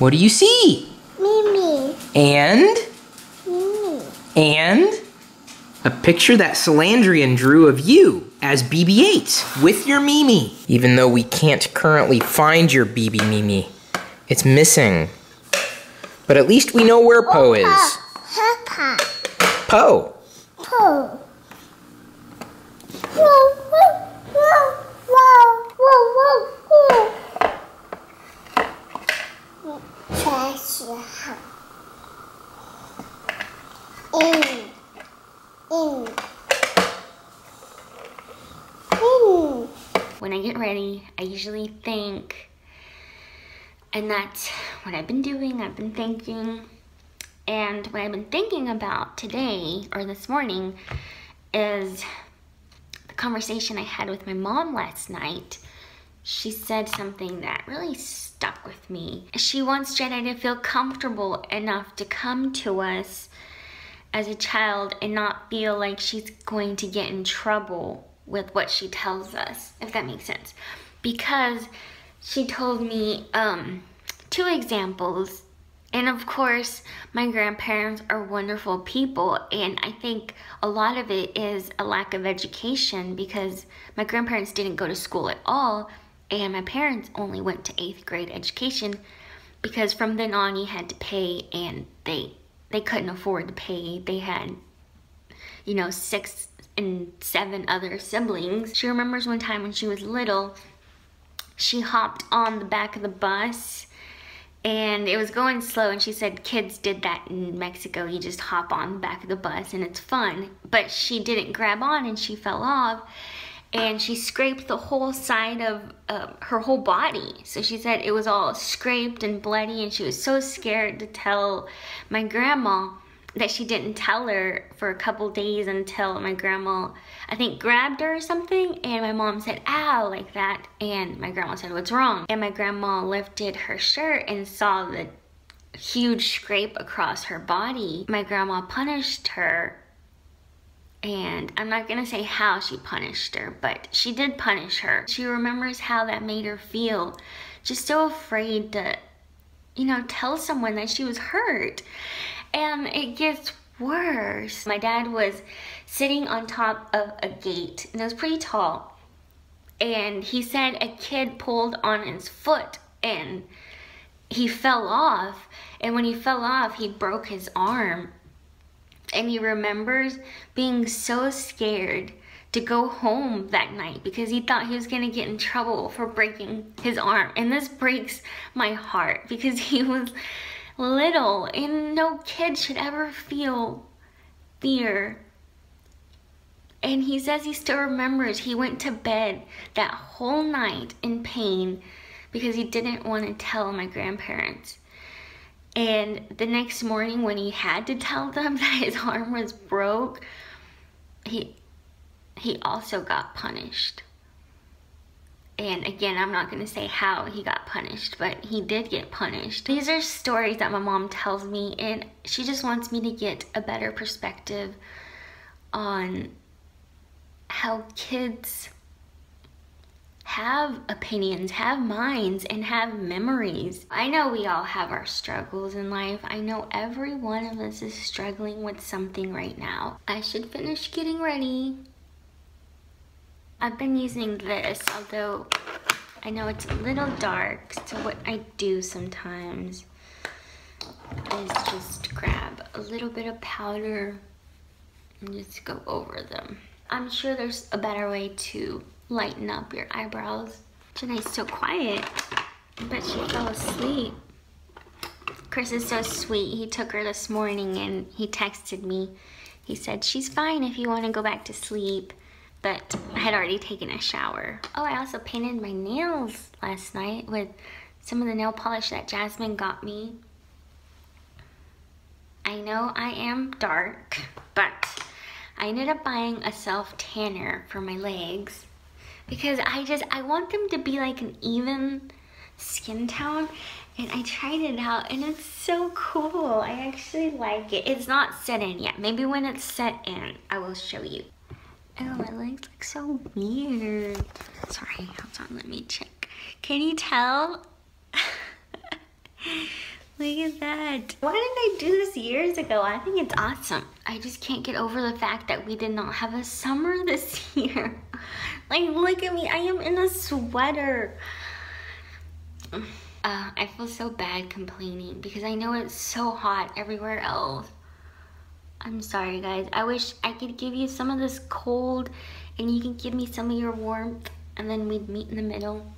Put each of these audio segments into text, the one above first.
What do you see? Mimi. And? Mimi. And? A picture that Salandrian drew of you as BB-8 with your Mimi. Even though we can't currently find your BB Mimi, it's missing. But at least we know where Poe is. Papa. Poe. Poe. Whoa, whoa, whoa, whoa, whoa, whoa, whoa. Treasure. When I get ready, I usually think, and that's what I've been doing. I've been thinking, and what I've been thinking about today or this morning is the conversation I had with my mom last night. She said something that really stuck with me. She wants Jedi to feel comfortable enough to come to us as a child and not feel like she's going to get in trouble with what she tells us, if that makes sense. Because she told me 2 examples, and of course my grandparents are wonderful people, and I think a lot of it is a lack of education because my grandparents didn't go to school at all, and my parents only went to 8th grade education because from then on you had to pay, and they couldn't afford to pay. They had, you know, 6 and 7 other siblings. She remembers one time when she was little, she hopped on the back of the bus and it was going slow, and she said kids did that in Mexico. You just hop on the back of the bus and it's fun. But she didn't grab on and she fell off, and she scraped the whole side of her whole body. So she said it was all scraped and bloody, and she was so scared to tell my grandma that she didn't tell her for a couple days until my grandma, I think, grabbed her or something, and my mom said, ow, like that, and my grandma said, what's wrong? And my grandma lifted her shirt and saw the huge scrape across her body. My grandma punished her, and I'm not gonna say how she punished her, but she did punish her. She remembers how that made her feel, just so afraid to, you know, tell someone that she was hurt. And it gets worse. My dad was sitting on top of a gate, and it was pretty tall, and he said a kid pulled on his foot and he fell off, and when he fell off he broke his arm. And he remembers being so scared to go home that night because he thought he was gonna get in trouble for breaking his arm. And this breaks my heart because he was little, and no kid should ever feel fear. And he says he still remembers he went to bed that whole night in pain because he didn't want to tell my grandparents. And the next morning when he had to tell them that his arm was broke, he also got punished. And again, I'm not going to say how he got punished, but he did get punished. These are stories that my mom tells me, and she just wants me to get a better perspective on how kids have opinions, have minds, and have memories. I know we all have our struggles in life. I know every one of us is struggling with something right now. I should finish getting ready. I've been using this, although I know it's a little dark, so what I do sometimes is just grab a little bit of powder and just go over them. I'm sure there's a better way to lighten up your eyebrows. Janae's so quiet, but she fell asleep. Chris is so sweet. He took her this morning and he texted me. He said, she's fine if you want to go back to sleep. But I had already taken a shower. Oh, I also painted my nails last night with some of the nail polish that Jasmine got me. I know I am dark, but I ended up buying a SelfTanner for my legs because I want them to be like an even skin tone, and I tried it out and it's so cool. I actually like it. It's not set in yet. Maybe when it's set in, I will show you. Oh, my legs look so weird. Sorry, hold on, let me check. Can you tell? Look at that. Why didn't I do this years ago? I think it's awesome. I just can't get over the fact that we did not have a summer this year. Like, look at me. I am in a sweater. I feel so bad complaining because I know it's so hot everywhere else. I'm sorry, guys. I wish I could give you some of this cold and you can give me some of your warmth and then we'd meet in the middle.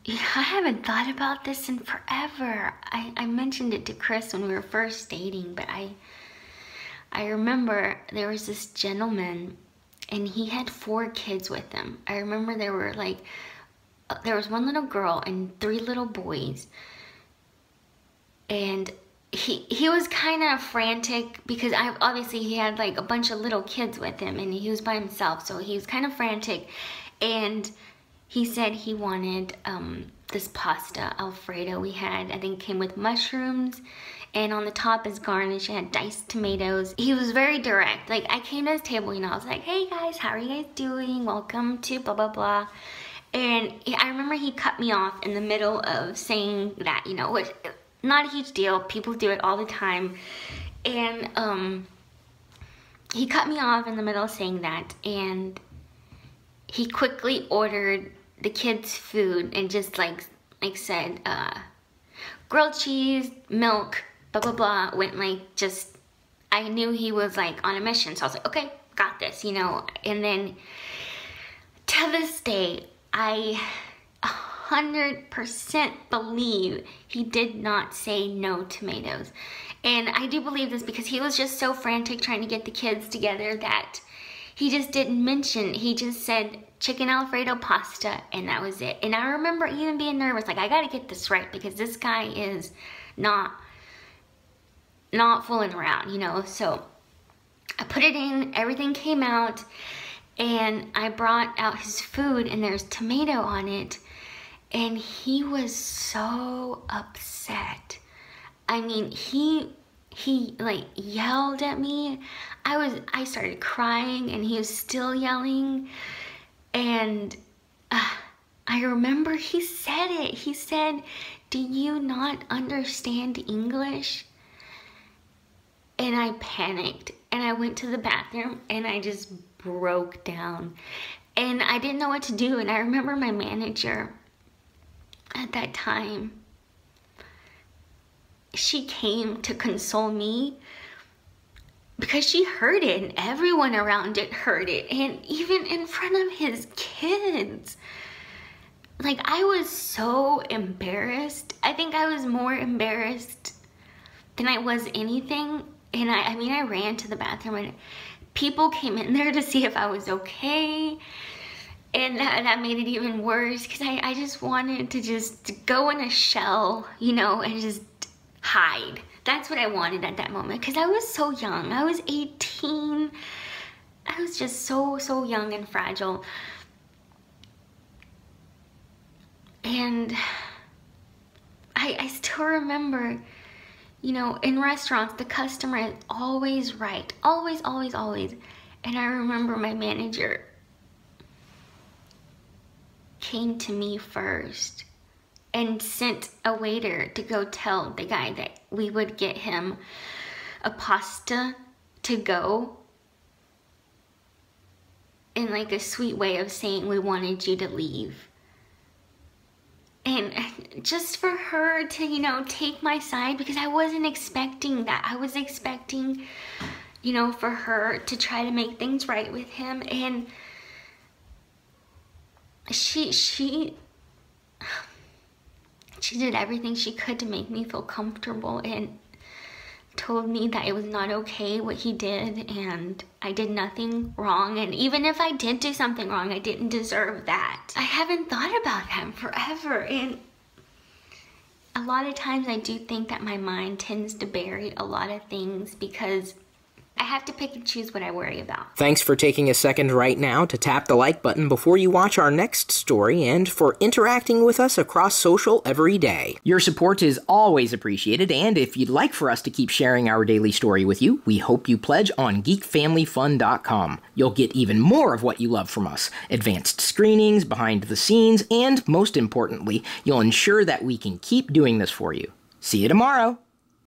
Yeah, I haven't thought about this in forever. I mentioned it to Chris when we were first dating, but I remember there was this gentleman and he had 4 kids with him. I remember there was 1 little girl and 3 little boys. And he was kind of frantic because obviously he had like a bunch of little kids with him and he was by himself, so he was kind of frantic. And he said he wanted this pasta Alfredo we had. I think it came with mushrooms, and on the top as garnish it had diced tomatoes. He was very direct. Like, I came to his table, you know, I was like, hey guys, how are you guys doing? Welcome to blah blah blah. And I remember he cut me off in the middle of saying that, you know, which not a huge deal. People do it all the time. And he cut me off in the middle of saying that, and he quickly ordered the kids' food and just like said, grilled cheese, milk, blah, blah, blah. Went like just, I knew he was like on a mission. So I was like, okay, got this, you know. And then to this day, I 100% believe he did not say no tomatoes. And I do believe this because he was just so frantic trying to get the kids together that he just didn't mention, he just said chicken Alfredo pasta, and that was it. And I remember even being nervous, like, I gotta get this right because this guy is not fooling around, you know. So I put it in, everything came out, and I brought out his food and there's tomato on it, and he was so upset. I mean, he like yelled at me. I started crying and he was still yelling. And I remember he said it. He said, do you not understand English? And I panicked and I went to the bathroom and I just broke down. And I didn't know what to do. And I remember my manager at that time, she came to console me because she heard it and everyone around it heard it, and even in front of his kids. Like, I was so embarrassed. I think I was more embarrassed than I was anything. And I mean, I ran to the bathroom and people came in there to see if I was okay. And that made it even worse because I just wanted to just go in a shell, you know, and just hide. That's what I wanted at that moment because I was so young. I was 18. I was just so young and fragile. And I still remember, you know, in restaurants, the customer is always right. Always, always, always. And I remember my manager came to me first and sent a waiter to go tell the guy that we would get him a pasta to go, in like a sweet way of saying we wanted you to leave. And just for her to, you know, take my side, because I wasn't expecting that. I was expecting, you know, for her to try to make things right with him. And she did everything she could to make me feel comfortable and told me that it was not okay what he did and I did nothing wrong, and even if I did do something wrong, I didn't deserve that. I haven't thought about that in forever, and a lot of times I do think that my mind tends to bury a lot of things because I have to pick and choose what I worry about. Thanks for taking a second right now to tap the like button before you watch our next story, and for interacting with us across social every day. Your support is always appreciated, and if you'd like for us to keep sharing our daily story with you, we hope you pledge on geekfamilyfun.com. You'll get even more of what you love from us: advanced screenings, behind the scenes, and most importantly, you'll ensure that we can keep doing this for you. See you tomorrow.